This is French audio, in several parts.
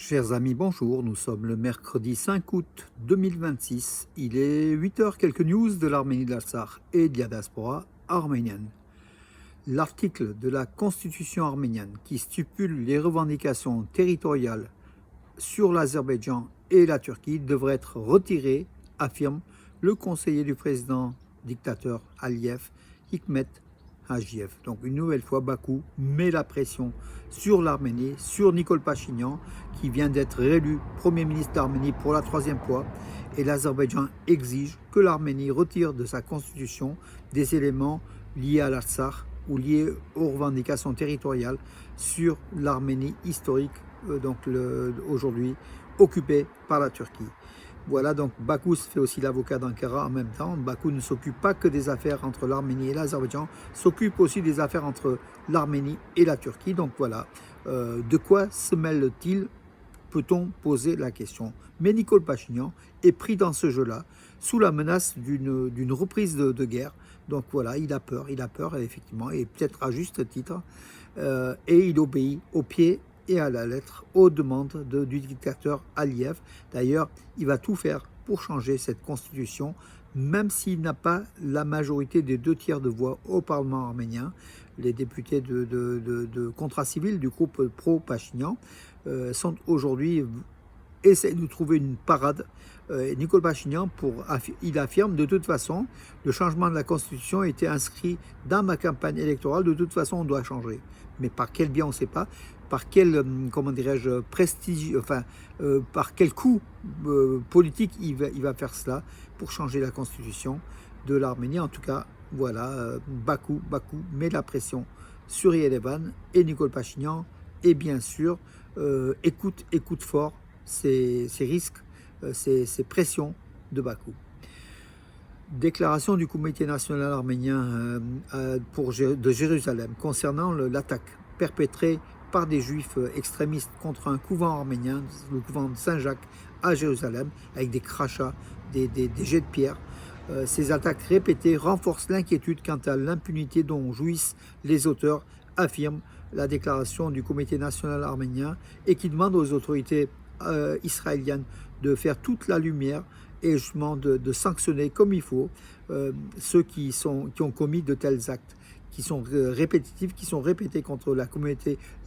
Chers amis, bonjour, nous sommes le mercredi 5 août 2026. Il est 8 heures, quelques news de l'Arménie de l'Artsakh et de la diaspora arménienne. L'article de la constitution arménienne qui stipule les revendications territoriales sur l'Azerbaïdjan et la Turquie devrait être retiré, affirme le conseiller du président dictateur Aliyev, Hikmet Hagiev. Donc une nouvelle fois, Bakou met la pression sur l'Arménie, sur Nikol Pachinian, qui vient d'être réélu Premier ministre d'Arménie pour la troisième fois. Et l'Azerbaïdjan exige que l'Arménie retire de sa constitution des éléments liés à l'Artsakh ou liés aux revendications territoriales sur l'Arménie historique, aujourd'hui occupée par la Turquie. Voilà, donc Bakou se fait aussi l'avocat d'Ankara en même temps. Bakou ne s'occupe pas que des affaires entre l'Arménie et l'Azerbaïdjan, s'occupe aussi des affaires entre l'Arménie et la Turquie. Donc voilà, de quoi se mêle-t-il? Peut-on poser la question? Mais Nikol Pachinian est pris dans ce jeu-là, sous la menace d'une reprise de guerre. Donc voilà, il a peur, effectivement, et peut-être à juste titre, et il obéit au pied et à la lettre aux demandes du dictateur Aliyev. D'ailleurs, il va tout faire pour changer cette constitution, même s'il n'a pas la majorité des 2 tiers de voix au Parlement arménien. Les députés de contrat civil du groupe pro-Pachinian sont aujourd'hui essaient de trouver une parade. Nikol Pachinian, il affirme de toute façon, le changement de la Constitution a été inscrit dans ma campagne électorale, de toute façon on doit changer. Mais par quel bien on ne sait pas, par quel, comment dirais-je, prestige, par quel coup politique il va faire cela pour changer la Constitution de l'Arménie. En tout cas, voilà, Bakou met la pression sur Yerevan et Nikol Pachinian, et bien sûr, écoute fort ces risques, ces pressions de Bakou. Déclaration du Comité national arménien de Jérusalem concernant l'attaque perpétrée par des juifs extrémistes contre un couvent arménien, le couvent de Saint-Jacques à Jérusalem, avec des crachats, des jets de pierre. Ces attaques répétées renforcent l'inquiétude quant à l'impunité dont jouissent les auteurs, affirme la déclaration du Comité national arménien, et qui demande aux autorités israéliennes de faire toute la lumière et justement de sanctionner comme il faut ceux qui ont commis de tels actes qui sont répétitifs, qui sont répétés contre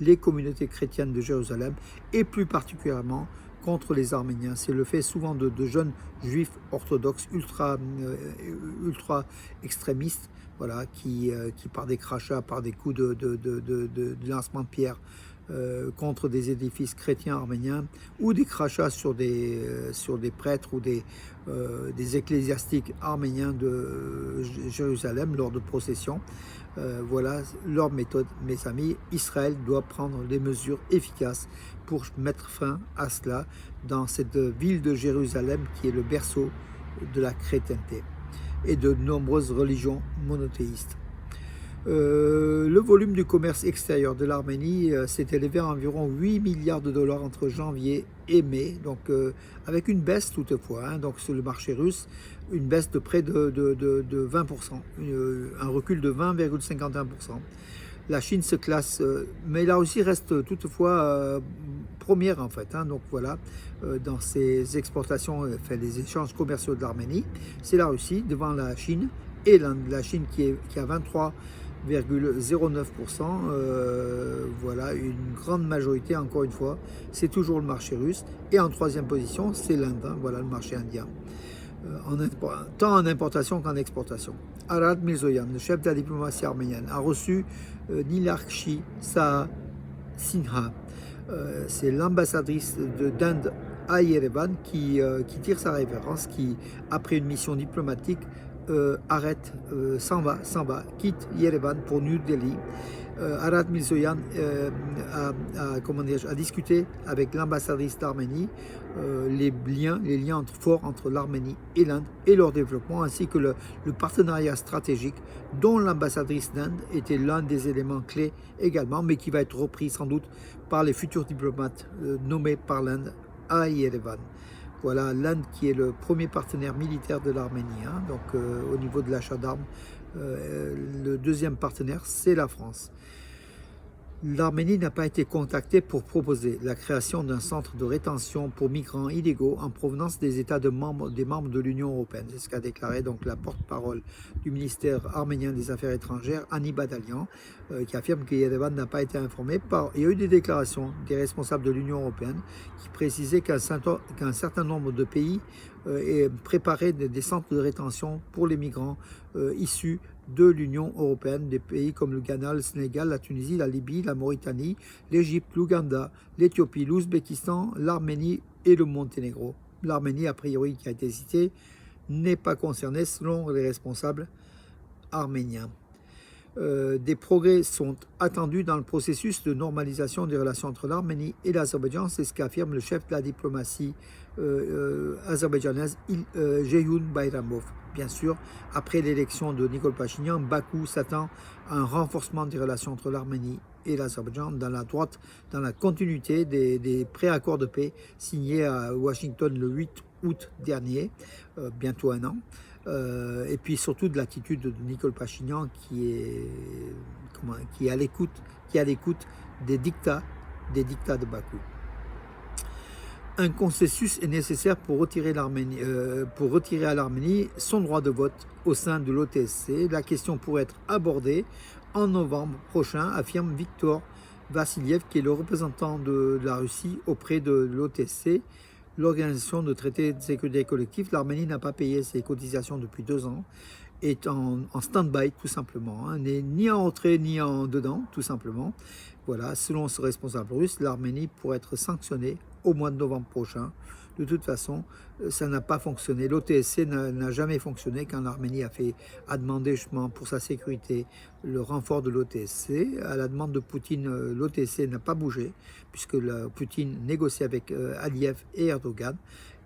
les communautés chrétiennes de Jérusalem, et plus particulièrement contre les Arméniens. C'est le fait souvent de jeunes juifs orthodoxes ultra extrémistes, voilà, qui par des crachats, par des coups de lancement de pierre contre des édifices chrétiens arméniens, ou des crachats sur des prêtres ou des ecclésiastiques arméniens de Jérusalem lors de processions. Voilà leur méthode, mes amis. Israël doit prendre des mesures efficaces pour mettre fin à cela dans cette ville de Jérusalem qui est le berceau de la chrétienté et de nombreuses religions monothéistes. Le volume du commerce extérieur de l'Arménie s'est élevé à environ 8 milliards de dollars entre janvier et mai, donc avec une baisse toutefois, hein, donc sur le marché russe, une baisse de près de 20%, un recul de 20,51%. La Chine se classe, mais là aussi reste toutefois première en fait, hein, donc voilà, dans ses exportations, les échanges commerciaux de l'Arménie, c'est la Russie devant la Chine, et la Chine qui a 23,09%, voilà, une grande majorité, encore une fois, c'est toujours le marché russe, et en troisième position, c'est l'Inde, hein, voilà, le marché indien, tant en importation qu'en exportation. Arad Mirzoyan, le chef de la diplomatie arménienne, a reçu Nilarkshi Saha Sinha, c'est l'ambassadrice d'Inde à Yerevan qui tire sa révérence, qui, après une mission diplomatique, s'en va, quitte Yerevan pour New Delhi. Arad Mirzoyan a discuté avec l'ambassadrice d'Arménie les liens forts entre l'Arménie et l'Inde et leur développement, ainsi que le partenariat stratégique dont l'ambassadrice d'Inde était l'un des éléments clés également, mais qui va être repris sans doute par les futurs diplomates nommés par l'Inde à Yerevan. Voilà, l'Inde qui est le premier partenaire militaire de l'Arménie, hein, donc au niveau de l'achat d'armes. Le deuxième partenaire, c'est la France. L'Arménie n'a pas été contactée pour proposer la création d'un centre de rétention pour migrants illégaux en provenance des États des membres de l'Union européenne. C'est ce qu'a déclaré donc la porte-parole du ministère arménien des Affaires étrangères, Annie Badalian, qui affirme que Yerevan n'a pas été informé. Il y a eu des déclarations des responsables de l'Union européenne qui précisaient qu'un certain nombre de pays préparaient des centres de rétention pour les migrants issus de l'Union européenne, des pays comme le Ghana, le Sénégal, la Tunisie, la Libye, la Mauritanie, l'Égypte, l'Ouganda, l'Éthiopie, l'Ouzbékistan, l'Arménie et le Monténégro. L'Arménie, a priori, qui a été citée, n'est pas concernée selon les responsables arméniens. Des progrès sont attendus dans le processus de normalisation des relations entre l'Arménie et l'Azerbaïdjan, c'est ce qu'affirme le chef de la diplomatie azerbaïdjanaise, Ceyhun Bayramov. Bien sûr, après l'élection de Nikol Pachinian, Bakou s'attend à un renforcement des relations entre l'Arménie et l'Azerbaïdjan dans la continuité des préaccords de paix signés à Washington le 8 août dernier, bientôt un an. Et puis surtout de l'attitude de Nikol Pachinian qui est à l'écoute des dictats de Bakou. Un consensus est nécessaire pour retirer à l'Arménie son droit de vote au sein de l'OTSC. La question pourrait être abordée en novembre prochain, affirme Viktor Vassiliev, qui est le représentant de la Russie auprès de l'OTSC, l'organisation de traité de sécurité collective. L'Arménie n'a pas payé ses cotisations depuis 2 ans, est en stand-by tout simplement, n'est ni en retrait ni en dedans tout simplement. Voilà, selon ce responsable russe, l'Arménie pourrait être sanctionnée au mois de novembre prochain. De toute façon, ça n'a pas fonctionné. L'OTSC n'a jamais fonctionné quand l'Arménie a demandé justement pour sa sécurité le renfort de l'OTSC. À la demande de Poutine, l'OTSC n'a pas bougé, puisque Poutine négocie avec Aliyev et Erdogan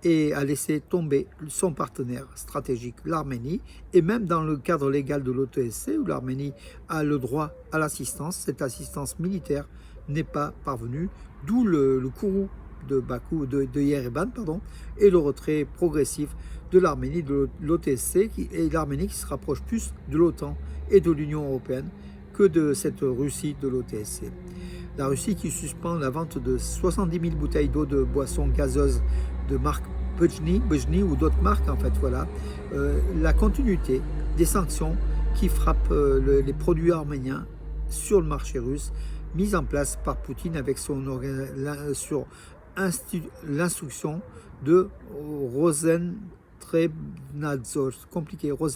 et a laissé tomber son partenaire stratégique, l'Arménie, et même dans le cadre légal de l'OTSC, où l'Arménie a le droit à l'assistance, cette assistance militaire n'est pas parvenue, d'où le courroux de Bakou, de Yerevan, et le retrait progressif de l'Arménie de l'OTSC, et l'Arménie qui se rapproche plus de l'OTAN et de l'Union européenne que de cette Russie de l'OTSC. La Russie qui suspend la vente de 70 000 bouteilles d'eau de boissons gazeuses de marque Bejni ou d'autres marques, en fait, voilà. La continuité des sanctions qui frappent les produits arméniens sur le marché russe, mise en place par Poutine avec sur l'instruction de Rospotrebnadzor, compliqué, donc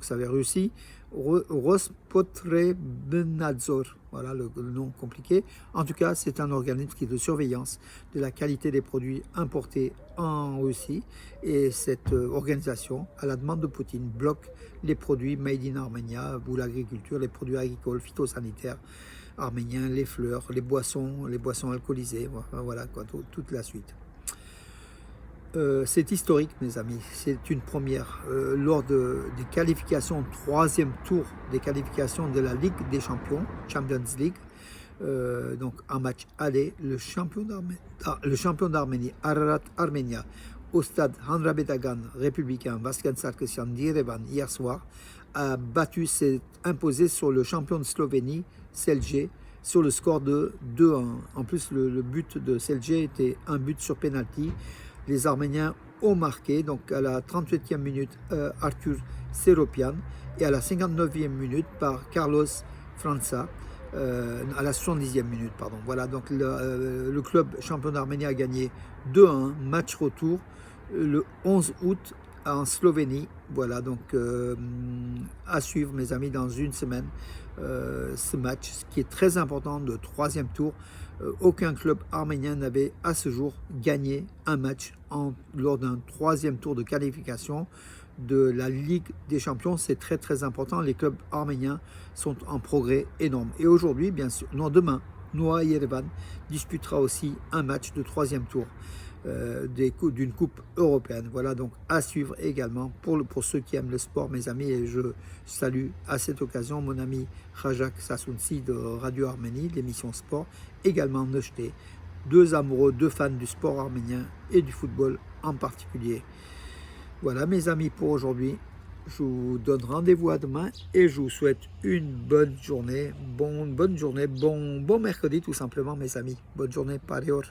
ça veut dire Russie, Rospotrebnadzor, voilà le nom compliqué. En tout cas, c'est un organisme qui est de surveillance de la qualité des produits importés en Russie, et cette organisation, à la demande de Poutine, bloque les produits made in Armenia ou l'agriculture, les produits agricoles, phytosanitaires arméniens, les fleurs, les boissons alcoolisées, voilà quoi, toute la suite. C'est historique, mes amis, c'est une première. Lors des qualifications, 3e tour des qualifications de la Ligue des Champions, Champions League, donc en match aller, le champion d'Arménie, Ararat Armenia, au stade Hanrabe Dagan républicain Vaskan Sarkisian d'Yerevan hier soir, s'est imposé sur le champion de Slovénie, Celje, sur le score de 2-1. En plus, le but de Celje était un but sur penalty. Les Arméniens ont marqué, donc à la 38e minute, Arthur Seropian, et à la 59e minute par Carlos França, à la 70e minute, pardon. Voilà, donc le club champion d'Arménie a gagné 2-1, match retour, le 11 août en Slovénie. Voilà, donc à suivre, mes amis, dans une semaine, ce match, ce qui est très important, de 3e tour. Aucun club arménien n'avait à ce jour gagné un match lors d'un 3e tour de qualification de la Ligue des Champions. C'est très très important, les clubs arméniens sont en progrès énorme. Et aujourd'hui, bien sûr, demain, Noah Yerevan disputera aussi un match de 3e tour d'une coupe européenne. Voilà, donc à suivre également pour ceux qui aiment le sport, mes amis. Et je salue à cette occasion mon ami Rajak Sasounsi de Radio Arménie, l'émission sport, également Neuchté, 2 amoureux, 2 fans du sport arménien et du football en particulier. Voilà, mes amis, pour aujourd'hui. Je vous donne rendez-vous à demain et je vous souhaite une bonne journée, bon mercredi tout simplement mes amis. Bonne journée, parior.